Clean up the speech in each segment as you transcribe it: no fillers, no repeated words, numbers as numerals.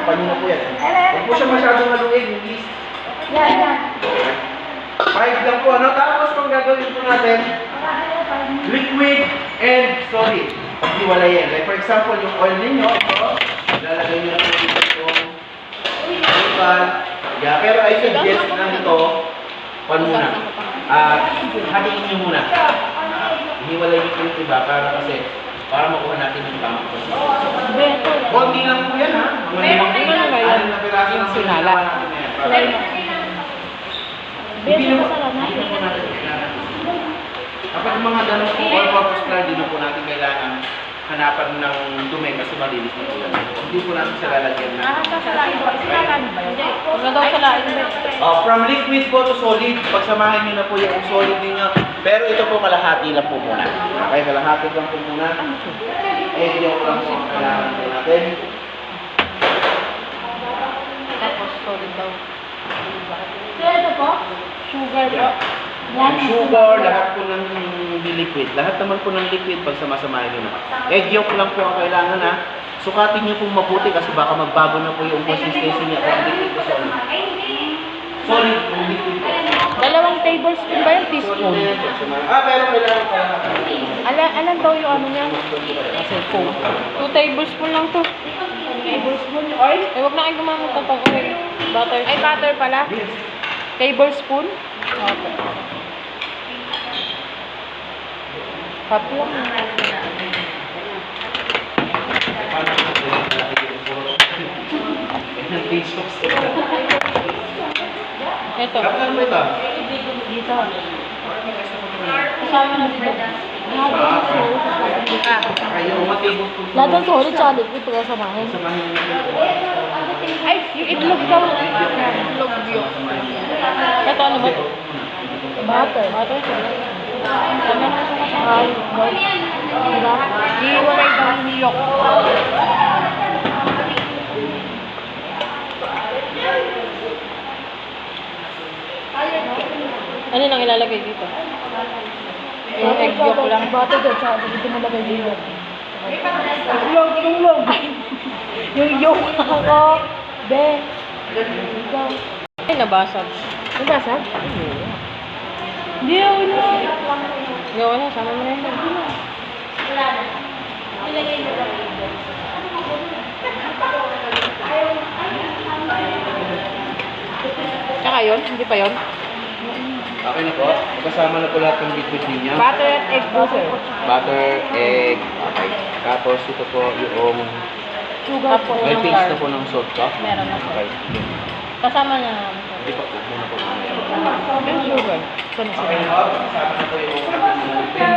Takpan nyo na po yan. Huwag po siya masyadong haluin, yung yeast. Yan. 5 lang po, ano? Tapos kung gagawin po natin, liquid and solid. Paghiwalayin. Like for example, yung oil ninyo, ito, lalagay nyo na po dito itong ikan. Yeah, pero I suggest na ito, pan muna. Hatiin nyo muna. Hiwalay nyo po yung iba para makuha natin yung tamang proseso. Konti lang po yan, ha? Aling na piraso ng sinala. Hindi po natin kailangan. Kapag mga ganun po all-purpose flour, hindi na po natin kailangan hanapan ng dumi kasi malinis na po yan. Hindi po natin siya lalagyan na. From liquid po to solid, pagsamahin nyo na po yung solid ninyo. Pero ito po kalahati lang po muna. Okay, kalahati lang po muna. Yolk lang po ang kailangan po natin. Tapos solid daw. So ito po? Sugar po. Yung sugar, lahat po ng liquid. Lahat naman po ng liquid pag samasamahin nyo na. Egg yolk lang po ang kailangan, ha. Sukatin nyo pong mabuti kasi baka magbago na po yung consistency niya kung liquid o solid. Solid kung liquid po. 2 tablespoon ba yung teaspoon? Pero kailangan pa. Alan daw yung ano niya? Kasi 2 tablespoon lang to. Tablespoon oil? Huwag na kayo gumamit ng oil. Butter. Ay, butter pala. Tablespoon? Okay. Hot lang. Ito. Kapag mo ito? Dito. Kasama na dito. Lahat ng solid sa liquid ito kasamahin. Ay, yung itlog daw. Itlog yun. Ito ano ba? Butter. Butter siya. Ay, diba? Iiwalay daw yung yolk. Ano nang ilalagay dito? Yung egg yolk lang. Butter daw siya. Dito mo lagay dito. Yung yung yolk ako. Be. Ikaw. Ay, nabasag. Nabasag? Hindi, ako na. Hindi, ako na. Sama mo na yun. Wala na. Ilagay mo lang dito. Tsaka yun? Hindi pa yun? Okay na po. Magkasama na po lahat ng liquid niya. Butter and egg po, sir. Butter, egg. Okay. Tapos ito po yung Sugar po. may taste na po ng salt ko. Meron na po. Okay. Kasama na namin. Hindi pa po. Muna po mamaya. Yung sugar. Saan Okay na po. Kasama na po yung ating liquid.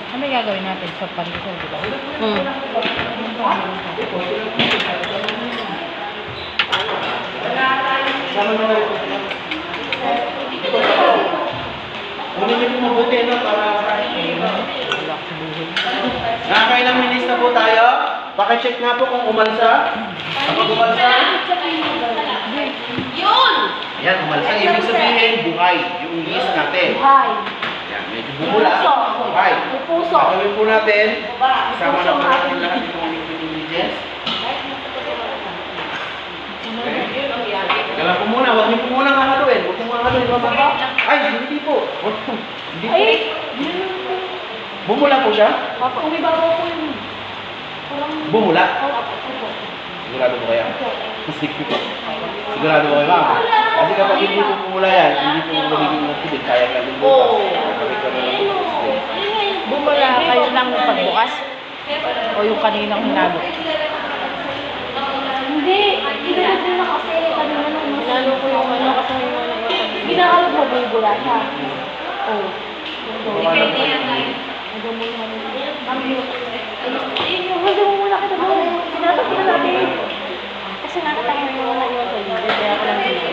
Ano may gagawin natin sa pandesal, di ba? Kasama na rin po. Kunin niyo po mabuti, no? Para sa akin. Nakakailang minutes na po tayo. Pakicheck nga po kung umalsa. Kapag umalsa, Yun! yan, umalsa. Ibig sabihin, buhay. Yung yeast natin. Buhay. Yan, medyo bumula. Buhay. May puso. Gagawin po natin. Isama na po natin lahat itong liquid ingredients. Gala po muna. Huwag niyo po muna haluin. Huwag niyo muna haluin. Ay, hindi po. Hindi po. Ay! Bumula po siya? Umibabaw po yun. Bumula? Sigurado po kaya? Sigurado po kayo, ma'am? Kasi kapag hindi po bumula yan, hindi po magiging matibig. Kaya lang yung bukas. Bumula kayo lang ng pagbukas? O yung kaninang hinalo? Hindi. Ginalo ko na kasi kanina nung hinalo ko yung ano kasi ginalo mo bumula siya. Oo. Depende yan tayo. Huwag mo muna kita doon. Sinatap ko na natin. Kasi nakatayo yung mga iwan sa video. Kaya ako lang dito.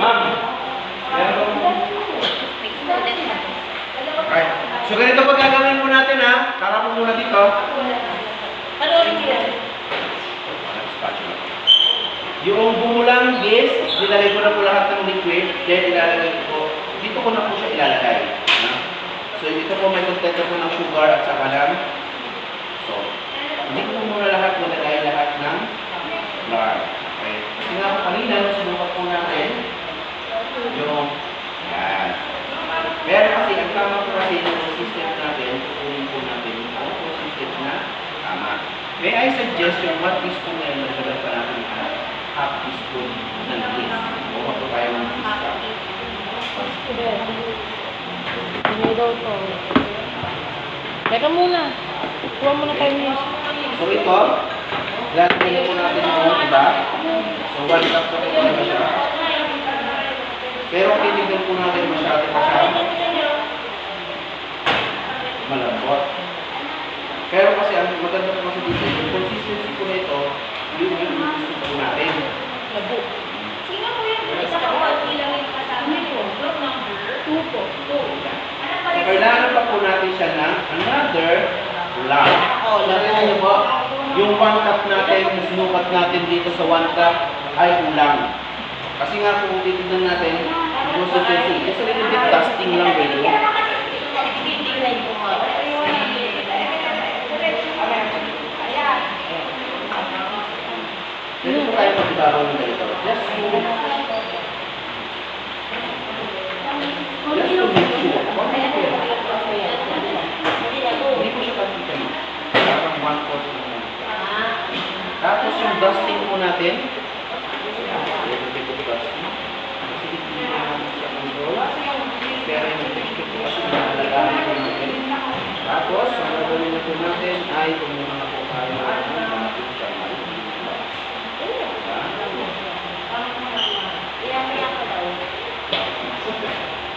Ma'am! Okay. So ganito pa gagawin po natin, ha? Tara po muna dito. Panoorin mo yan. Spatula. Yung bumulang is, nilagay ko na po lahat ng liquid, then ilalagay ko, dito ko na po siya ilalagay. No? So, dito po may container po ng sugar at saka ng salt. Hindi ko muna lahat nilagay lahat ng flour. Okay. Kasi nga po kanina, sinukat po natin yung, yan. Pero kasi, ang tama po kasi yung system natin, tutunin po natin yung system na tama. May I suggest yung 1 teaspoon na yun, nagdagan pa natin half teaspoon ng yeast. Huwag po tayo ng yeast. Hindi daw to. Teka muna. Kuha muna tayo niya. So ito, lalagyan po natin yung iba. So 1 cup po ito na siya. Pero titignan po natin masyado pa siya malambot. Pero kasi ang maganda po kasi dito, yung consistency po nito, yung gusto po natin. Labo. Sino po yung isa ko ilang yung kasama yun? Block number? 2 po. 2. So kailangan pa po natin siya ng another lang. Narinig niyo po, yung 1 cup natin, sinukat natin dito sa 1 cup ay kulang. Kasi nga kung titignan natin, yung consistency, just a little bit dusting lang din. Dito po tayo magbabaw ng ganito. Just to make sure. Hindi po siya pagkitin. Parang 1/4 lang. Tapos yung dusting po natin. Little bit of dusting. Kasi hindi naman siya control. Pero yung texture po kasi nakalagahan po natin. Tapos, ang gagawin na po natin ay kumuha na po tayo ng natin siya.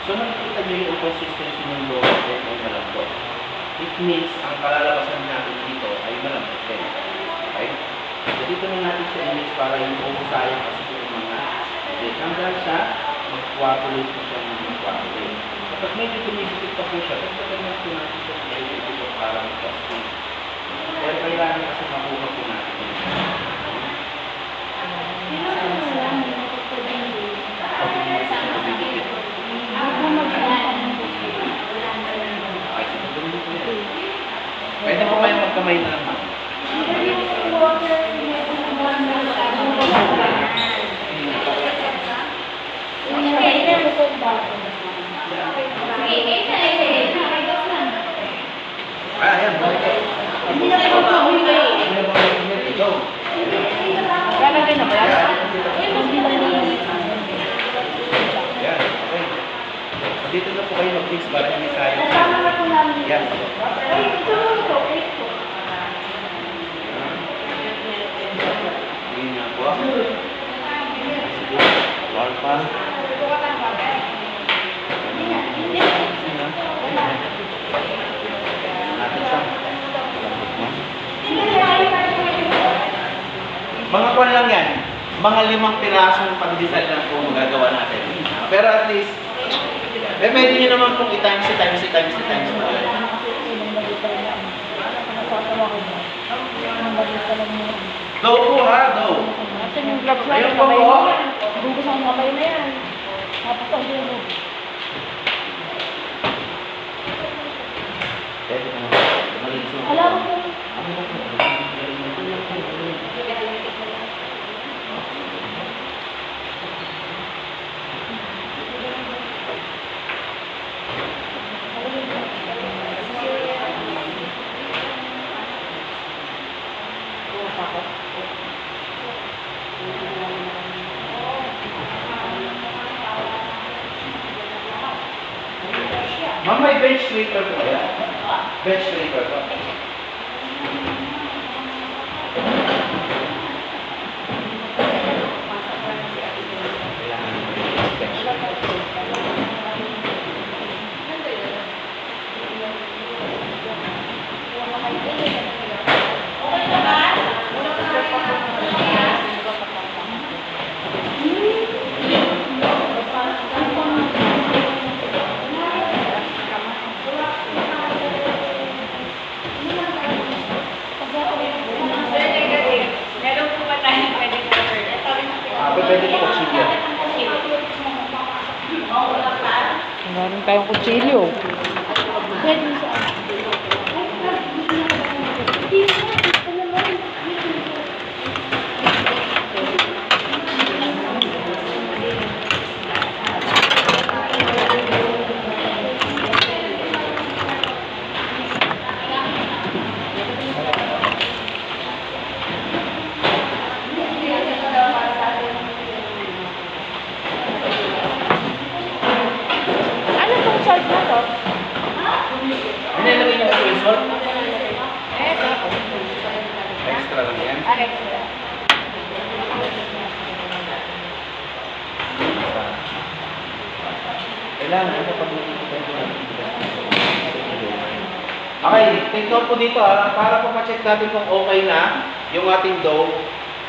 So, nakikita nyo yung consistency ng loaf ay malambot. It means, ang kalalabasan natin dito ay malambot din. Okay? So, dito na natin siya i-mix para yung sayang kasi yung mga hanggang siya, mag-coagulate po siya ng mag-coagulate. Kapag medyo tumigit pa po siya, dagdagan na po natin siya sa ito parang plastic. Pero kailangan kasi makuha po natin. Pwede po kayo magkamay na naman. Ayan. Hindi na po ito. Go. Lalagay na ba yan? Yan. Okay. Dito na po kayo mag-mix para hindi tayo. Yan. Hindi nga po. Wal pa. Mga kwan lang yan. Mga 5 pirasong pag-design lang po magagawa natin. Pero at least, pwede nyo naman kung i-times. Dough po ha, dough. Kasi yung gloves na Ayun yung po kamay po. mo. Bugos ang kamay na yan. Tapos ang dulo. Alam mo po. Ma'am, may bench sweeper po kaya? Bench sweeper po. tayong kutsilyo. Pwede mo sa Ano tong salt na to? Nilagay niyo po yung salt. Extra lang yan. Extra. Kailangan ito pag okay, take note po dito para po ma-check natin kung okay na yung ating dough.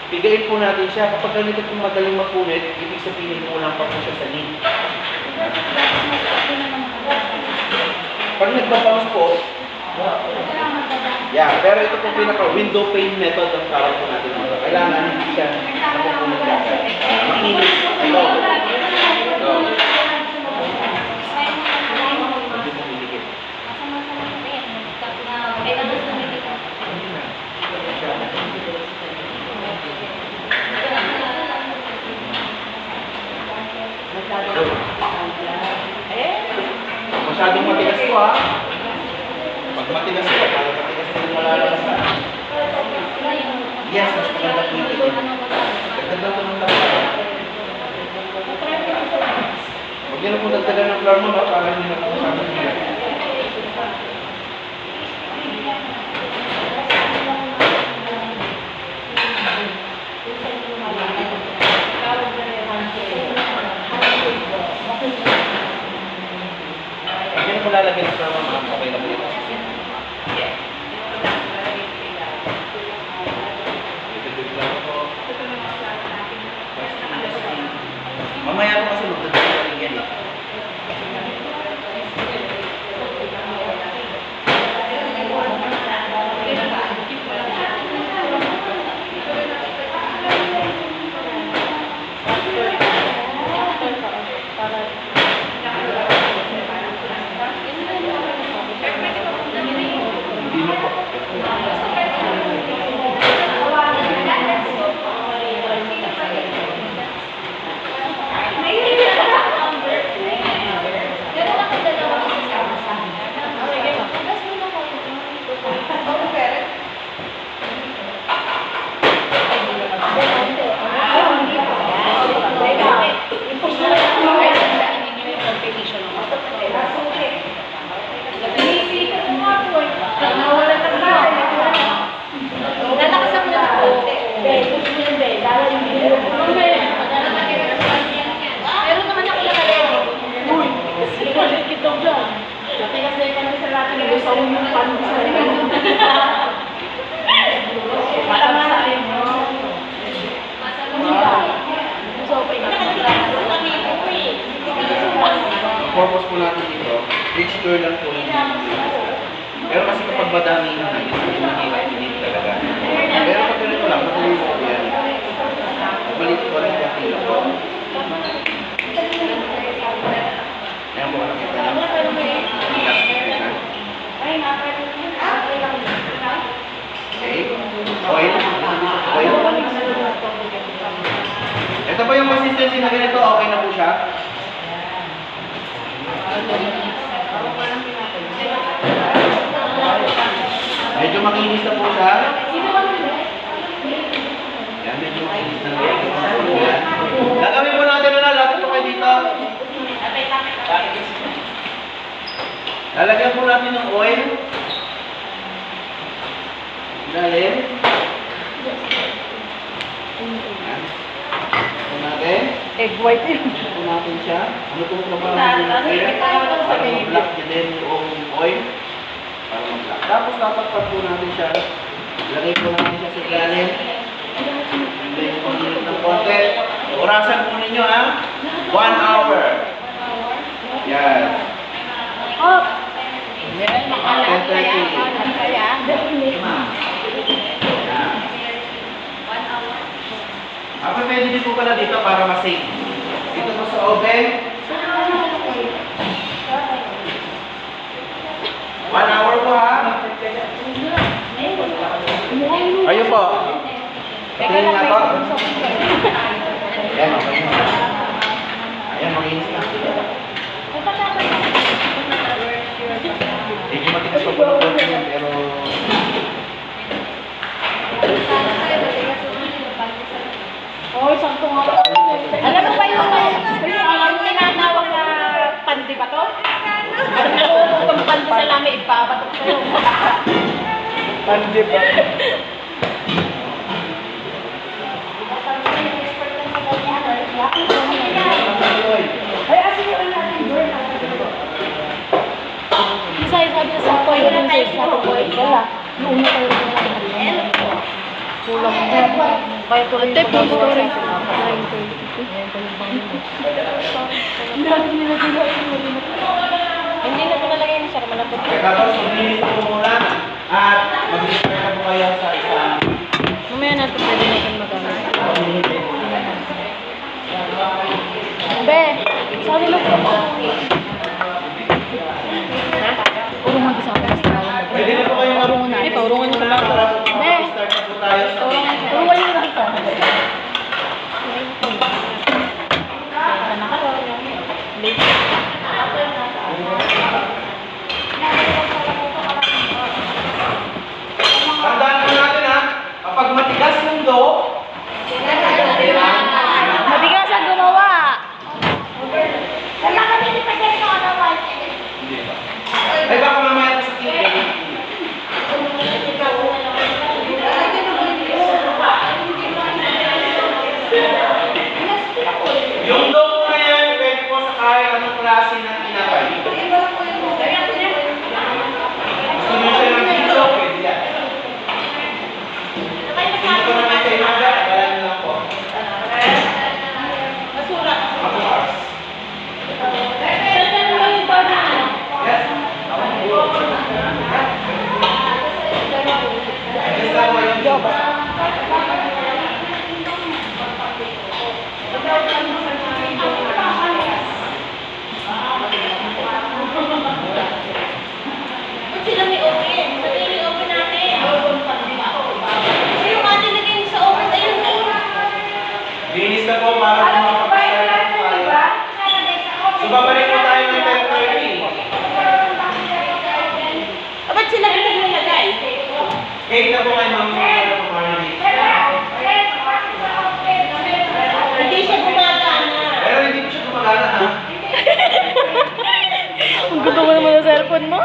Pigain po natin siya. Kapag ganito po madaling mapunit, ibig sabihin mo lang pa po siya sa lid. Pag nagbabounce po, yeah, pero ito po pinaka-window pane method ang tawag po natin mga. Kailangan hindi siya napupunod agad. Makinis. Ito. Ito. Medyo pumidikit. Masyadong matigas po Pag matigas po, parang matigas po yung malalabas Yes, mas maganda po yung ito. Dagdagan po ng tapos. Huwag niyo na po dagdagan ng flour mo para hindi na po masyadong bigat. Huwag niyo na po lalagyan ng flour mo, okay na po ito. Mamaya po kasi magdadala pa rin yan Hindi mo po. Purpose po natin dito, mixture lang po yung pero kasi kapag madami na yun, mahirap hindi talaga. Pero pag ganito lang, madali po yan. Malit ko lang yung kilo ko. Ayan po nakita lang. Okay. Oil. Oil. Ito po yung consistency na ganito, okay na po siya. Medyo makinis na po siya. Yan, medyo makinis na po. Gagawin po natin na lapit po kayo dito. Lalagyan po natin ng oil. Dali. Yan. Ito natin. Egg white yun. Ito natin siya. Ano po trabaho ng oil? Para mag-block niya din yung oil. Para mag-block. Tapos tatakpan po natin siya. Lagay po natin siya sa ilalim. Lagay po natin ng konti. Orasan po ninyo 1 hour. Yan. Oh! Yan, makalat 10:30. kaya. Kaya. Pwede din po pala dito para ma-save. Dito po sa oven. Ayun po. Tingin nga po. Ayan, okay na. Ayan, makinis na. Medyo matigas pa po ng konti yan, pero... Oy, sakto nga. Alam mo ba yung tinatawag na pandi ba to? Kung pandi sa lami, ipapatok sa'yo. Pandi ba? Isa, sabi na sa ako, yun yung sabi sa ako, wala. Yung una tayo na kulang na. Kaya tuloy yung story. Hindi na ko nalagay na siya, malapot. Tapos, maglinis po muna at mag-display na po kayo sa isang... Mamaya natin pwede natin magamit. Be, sabi mo po. Urungan ko sa akin. Pwede na po kayo Urungan na. Ay, paurungan niyo ba? Be, Start na po tayo sa... urungan niyo na dito. Tandaan po natin ha, kapag matigas yung dough, Matigas ang gumawa. ay baka mamaya sa kitchen. Yung dough po na yan, pwede po sa kahit anong klase ng tinapay. Gusto nyo siya ng pizza, pwede yan. Hindi ko naman sa imaga, agalan nyo lang po. Mabukas. Yes. Yes, tama yung dough. Sila may oven. Pati yung oven natin. Kasi yung atin lagay sa oven, ayun na. Linis na po para makapagpapasaya ng fire. So, babalik po tayo ng 10:30. Ba't sila nilagay? Cake na po kay Ma'am Marley. Hindi siya gumagana. Pero hindi po siya gumagana ha. Ang gusto mo naman sa cellphone mo?